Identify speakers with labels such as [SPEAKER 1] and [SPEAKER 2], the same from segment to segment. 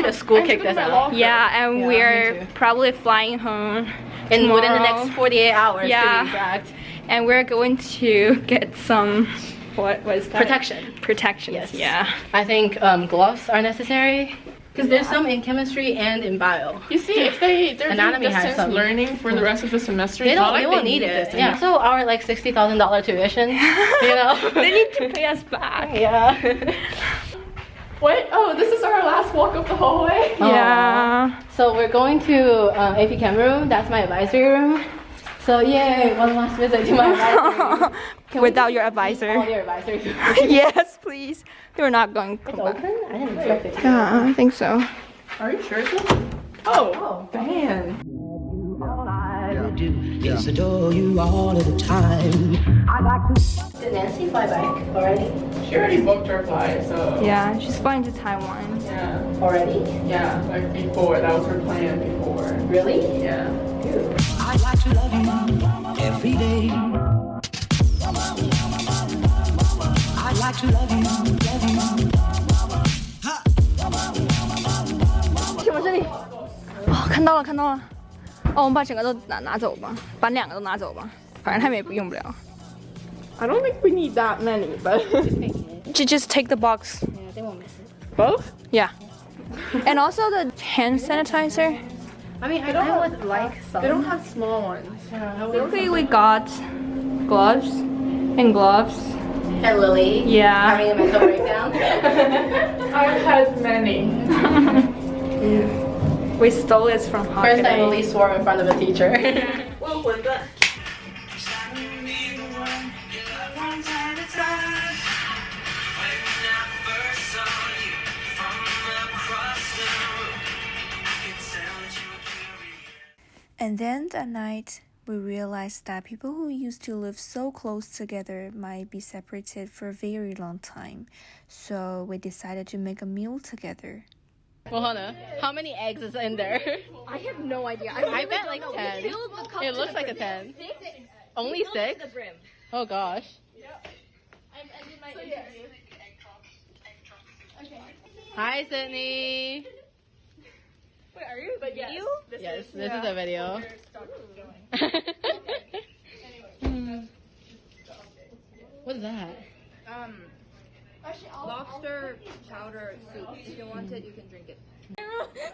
[SPEAKER 1] because school kicked us out.
[SPEAKER 2] Yeah, and we're probably flying home
[SPEAKER 1] And within the next 48 hours, to be exact.
[SPEAKER 2] And we're going to get some, what was that? Protections,
[SPEAKER 1] yes.
[SPEAKER 2] Yeah.
[SPEAKER 1] I think gloves are necessary. Because there's some in chemistry and in bio.
[SPEAKER 3] You see, if they're doing distance learning for the rest of the semester,
[SPEAKER 1] they won't need it. Yeah. So our like $60,000 tuition, you know,
[SPEAKER 2] they need to pay us back.
[SPEAKER 1] Yeah.
[SPEAKER 3] Wait, oh, this is our last walk up the hallway?
[SPEAKER 2] Yeah.
[SPEAKER 1] So we're going to AP Chem room. That's my advisory room. So yay, one last visit to my advisory room.
[SPEAKER 2] Without your advisor.
[SPEAKER 1] All your advisors.
[SPEAKER 2] Yes, please. We're not going to
[SPEAKER 1] It's open? I didn't expect it to.
[SPEAKER 2] Yeah, I think so.
[SPEAKER 3] Are you sure it's open? Oh, damn.
[SPEAKER 4] Yes, adore you all of the time.
[SPEAKER 1] Did Nancy fly back already?
[SPEAKER 3] She already booked her flight, so.
[SPEAKER 2] Yeah, she's flying to Taiwan.
[SPEAKER 3] Yeah.
[SPEAKER 1] Already?
[SPEAKER 3] Yeah, like before. That was her plan before.
[SPEAKER 1] Really?
[SPEAKER 3] Yeah.
[SPEAKER 1] Dude.
[SPEAKER 4] I'd like to love you every day. I'd like to love you, love you.
[SPEAKER 2] 什么这里？哦，看到了，看到了。哦，我们把整个都拿走吧，把2个都拿走吧，反正他们也不用不了。
[SPEAKER 3] I don't think we need that many, but.
[SPEAKER 2] Just take the box.
[SPEAKER 1] Yeah, they won't miss it.
[SPEAKER 3] Both?
[SPEAKER 2] Yeah. And also the hand sanitizer.
[SPEAKER 1] I mean, I would like some.
[SPEAKER 3] They don't have small ones.
[SPEAKER 2] Luckily we got gloves and gloves.
[SPEAKER 1] And Lily.
[SPEAKER 2] Yeah.
[SPEAKER 1] Having a mental breakdown.
[SPEAKER 3] I've had many.
[SPEAKER 2] We stole it from Hawk.
[SPEAKER 1] First time Lily swore in front of a teacher.
[SPEAKER 5] And then that night, we realized that people who used to live so close together might be separated for a very long time. So we decided to make a meal together.
[SPEAKER 1] Well, Hannah, how many eggs is in there?
[SPEAKER 6] I have no idea.
[SPEAKER 1] I bet like 10. It looks like a 10. Only 6? Oh gosh. Hi, Sydney.
[SPEAKER 6] Wait, are you? But yes.
[SPEAKER 1] Yes, this is a video. What is that?
[SPEAKER 6] Lobster chowder soup. If you want it, you can drink it.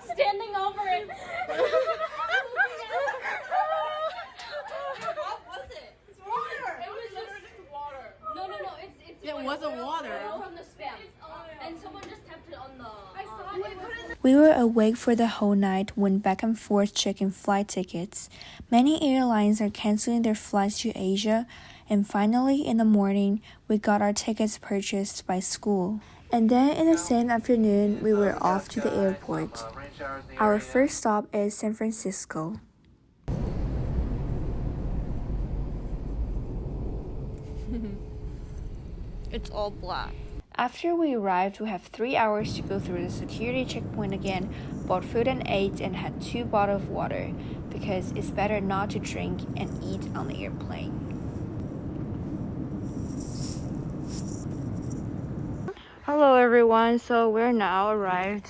[SPEAKER 6] Standing over it. What was it? It's water. It was just water. No.
[SPEAKER 1] It wasn't water.
[SPEAKER 6] From the spam. And someone just tapped it on the. I saw it.
[SPEAKER 5] We were awake for the whole night, went back and forth checking flight tickets. Many airlines are canceling their flights to Asia, and finally in the morning, we got our tickets purchased by school. And then in the same afternoon, we were off to the airport. Our first stop is San Francisco.
[SPEAKER 2] It's all black.
[SPEAKER 5] After we arrived, we have 3 hours to go through the security checkpoint again, bought food and ate, and had 2 bottles of water because it's better not to drink and eat on the airplane.
[SPEAKER 2] Hello everyone, so we're now arrived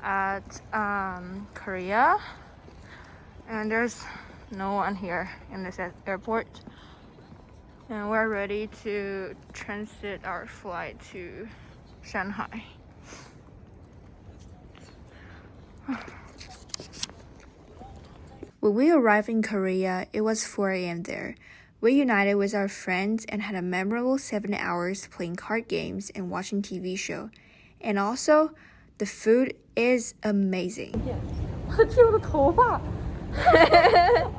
[SPEAKER 2] at Korea, and there's no one here in this airport. And we're ready to transit our flight to Shanghai.
[SPEAKER 5] When we arrived in Korea, it was 4 a.m. there. We united with our friends and had a memorable 7 hours playing card games and watching TV show. And also, the food is amazing.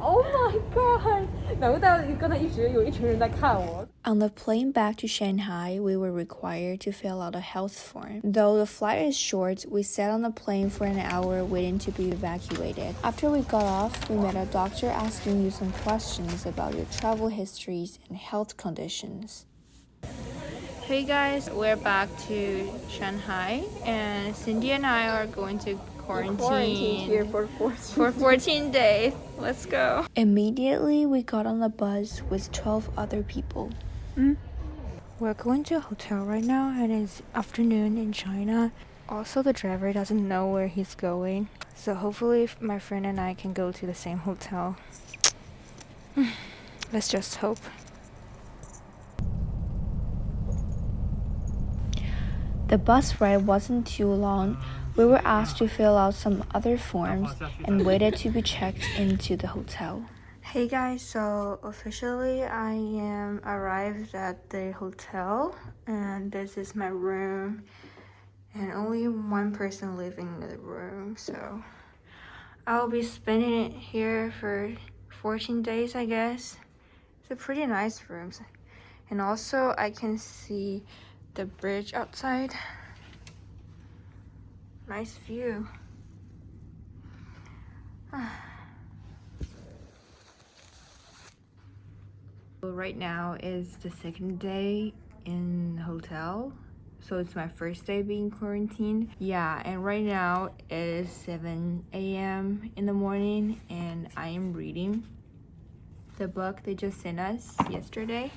[SPEAKER 6] Oh my god! 难怪刚才一直有一群人在看我。
[SPEAKER 5] On the plane back to Shanghai, we were required to fill out a health form. Though the flight is short, we sat on the plane for an hour waiting to be evacuated. After we got off, we met a doctor asking you some questions about your travel histories and health conditions.
[SPEAKER 2] Hey guys, we're back to Shanghai, and Cindy and I are going to quarantine
[SPEAKER 6] here for
[SPEAKER 2] 14 days. Let's go.
[SPEAKER 5] Immediately, we got on the bus with 12 other people. We're going to a hotel right now, and it's afternoon in China. Also, the driver doesn't know where he's going, so hopefully my friend and I can go to the same hotel. Let's just hope. The bus ride wasn't too long. We were asked to fill out some other forms and waited to be checked into the hotel. Hey guys, so officially I am arrived at the hotel and this is my room and only one person living in the room, so I'll be spending it here for 14 days, I guess. It's a pretty nice room, and also I can see the bridge outside. Nice view. Right now is the second day in the hotel, so it's my first day being quarantined. Yeah, and right now it is 7 a.m. in the morning and I am reading the book they just sent us yesterday.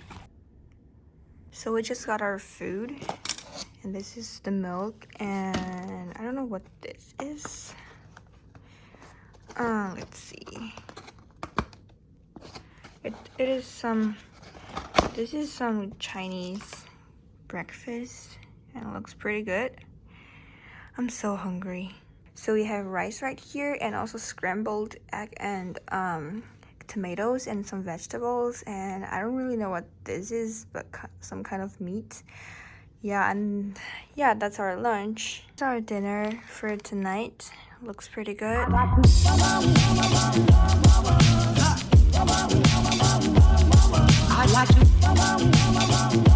[SPEAKER 5] So we just got our food and this is the milk and I don't know what this is. Let's see. It is some, this is some Chinese breakfast and it looks pretty good. I'm so hungry. So we have rice right here and also scrambled egg and tomatoes and some vegetables, and I don't really know what this is, but some kind of meat. Yeah, and yeah, that's our lunch. That's our dinner for tonight. Looks pretty good.
[SPEAKER 4] I like to